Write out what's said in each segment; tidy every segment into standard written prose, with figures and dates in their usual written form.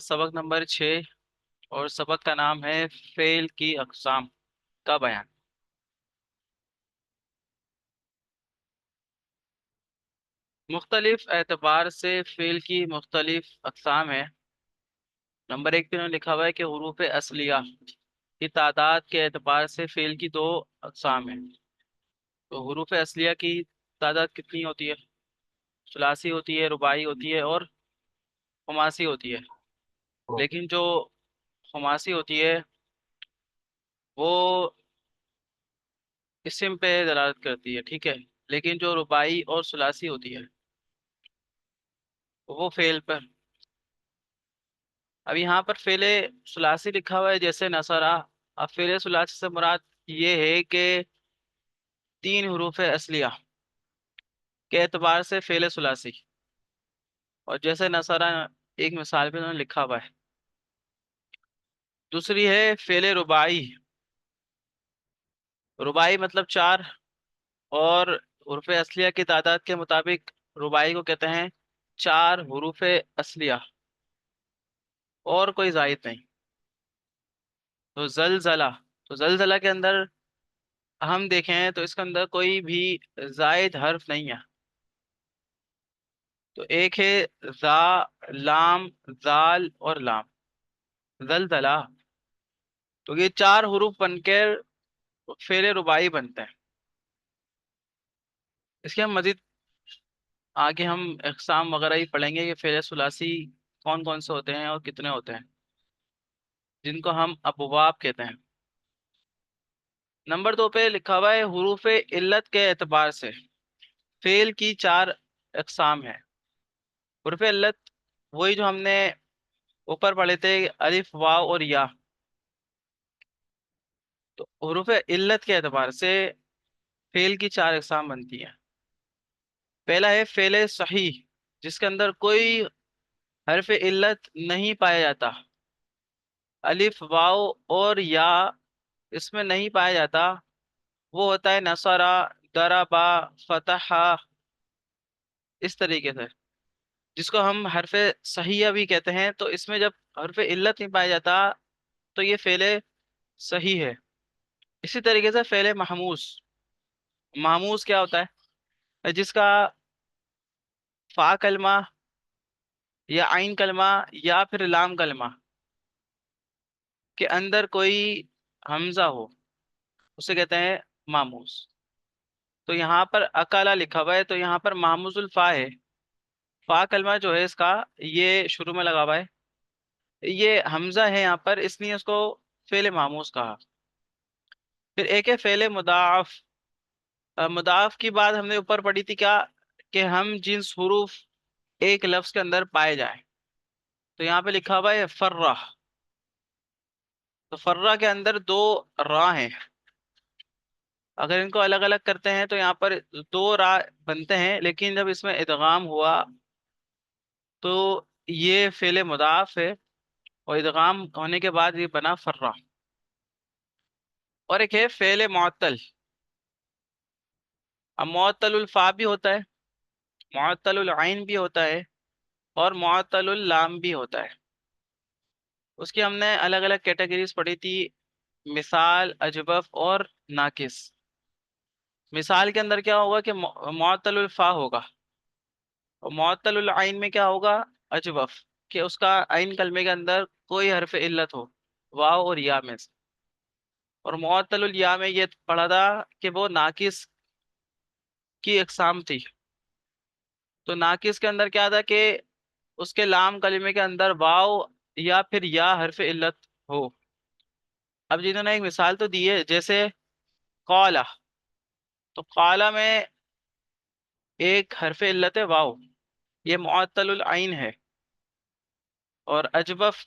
سبق نمبر 6 اور سبق کا نام ہے فعل کی اقسام کا بیان۔ مختلف اعتبار سے فعل کی مختلف اقسام ہیں۔ نمبر 1 پہ انہوں نے لکھا ہوا ہے کہ حروف اصلیہ کی تعداد کے اعتبار سے فعل کی 2 اقسام ہیں۔ تو حروف اصلیہ کی تعداد کتنی ہوتی ہے؟ ثلاثی ہوتی ہے، رباعی ہوتی ہے اور خماسی ہوتی ہے۔ لیکن جو خماسی ہوتی ہے وہ اسم پہ دلالت کرتی ہے، ٹھیک ہے، لیکن جو رباعی اور ثلاثی ہوتی ہے وہ فعل پر۔ اب یہاں پر فعل ثلاثی لکھا ہوا ہے جیسے نصرہ۔ اب فعل ثلاثی سے مراد یہ ہے کہ 3 حروف اصلیہ کے اعتبار سے فعل ثلاثی، اور جیسے نصرہ ایک مثال پہ انہوں نے لکھا ہوا ہے۔ دوسری ہے فعل رباعی۔ رباعی مطلب 4، اور حروف اصلیہ کی تعداد کے مطابق رباعی کو کہتے ہیں 4 حروف اصلیہ اور کوئی زائد نہیں۔ تو زلزلہ کے اندر ہم دیکھیں تو اس کے اندر کوئی بھی زائد حرف نہیں ہے۔ تو ایک ہے زا، لام، زال اور لام، زلزلہ۔ تو یہ 4 حروف بن کر فعل رباعی بنتے ہیں۔ اس کے ہم مزید آگے ہم اقسام وغیرہ ہی پڑھیں گے کہ فعل ثلاثی کون کون سے ہوتے ہیں اور کتنے ہوتے ہیں، جن کو ہم ابواب کہتے ہیں۔ نمبر 2 پہ لکھا ہوا ہے حروف علت کے اعتبار سے فعل کی 4 اقسام ہیں۔ حروف علت وہی جو ہم نے اوپر پڑھے تھے، الف، واو اور یا۔ تو حروف علت کے اعتبار سے فعل کی 4 اقسام بنتی ہیں۔ پہلا ہے فعل صحیح، جس کے اندر کوئی حرف علت نہیں پایا جاتا، الف، واو اور یا اس میں نہیں پایا جاتا۔ وہ ہوتا ہے نصرہ، ضربہ، فتح، اس طریقے سے، جس کو ہم حرف صحیح بھی کہتے ہیں۔ تو اس میں جب حرف علت نہیں پایا جاتا تو یہ فعل صحیح ہے۔ اسی طریقے سے فعل محموس، محموس کیا ہوتا ہے؟ جس کا فا کلمہ یا عین کلمہ یا پھر لام کلمہ کے اندر کوئی حمزہ ہو، اسے کہتے ہیں محموس۔ تو یہاں پر اکالا لکھا ہوا ہے، تو یہاں پر محموز الفا ہے۔ فا کلمہ جو ہے اس کا یہ شروع میں لگا ہوا ہے، یہ حمزہ ہے یہاں پر، اس لیے اس کو فعل محموس کہا۔ پھر ایک ہے فعل مضاعف۔ مضاعف کی بات ہم نے اوپر پڑھی تھی کیا، کہ ہم جنس حروف ایک لفظ کے اندر پائے جائیں۔ تو یہاں پہ لکھا ہوا ہے فرہ، تو فرہ کے اندر 2 راء ہیں۔ اگر ان کو الگ الگ کرتے ہیں تو یہاں پر 2 راء بنتے ہیں، لیکن جب اس میں ادغام ہوا تو یہ فعل مضاعف ہے، اور ادغام ہونے کے بعد یہ بنا فرہ۔ اور ایک ہے فعل معطل۔ اب معطل الفا بھی ہوتا ہے، معطل العین بھی ہوتا ہے، اور معطل اللام بھی ہوتا ہے۔ اس کی ہم نے الگ الگ کیٹیگریز پڑھی تھی، مثال، اجوف اور ناقص۔ مثال کے اندر کیا ہوگا کہ معطل الفا ہوگا، اور معطل العین میں کیا ہوگا؟ اجوف، کہ اس کا عین کلمے کے اندر کوئی حرف علت ہو، واو اور یا میں سے۔ اور معطل الیا میں یہ پڑھا تھا کہ وہ ناقص کی اقسام تھی۔ تو ناقص کے اندر کیا تھا کہ اس کے لام کلمے کے اندر واو یا پھر یا حرف علت ہو۔ اب جنہوں نے ایک مثال تو دی ہے، جیسے قالا، تو قالا میں ایک حرف علت ہے واو، یہ معطل العین ہے۔ اور اجوف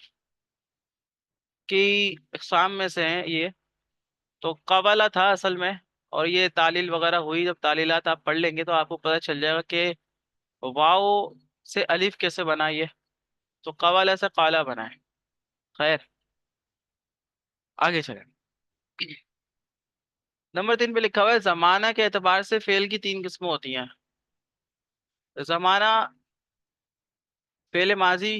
کی اقسام میں سے ہیں یہ۔ تو قوالا تھا اصل میں، اور یہ تعلیل وغیرہ ہوئی، جب تعلیلات آپ پڑھ لیں گے تو آپ کو پتہ چل جائے گا کہ واو سے الف کیسے بنا یہ، تو قوالا سے قالا بنا ہے۔ خیر، آگے چلیں۔ نمبر 3 پہ لکھا ہوا ہے زمانہ کے اعتبار سے فعل کی 3 قسمیں ہوتی ہیں۔ زمانہ فعل ماضی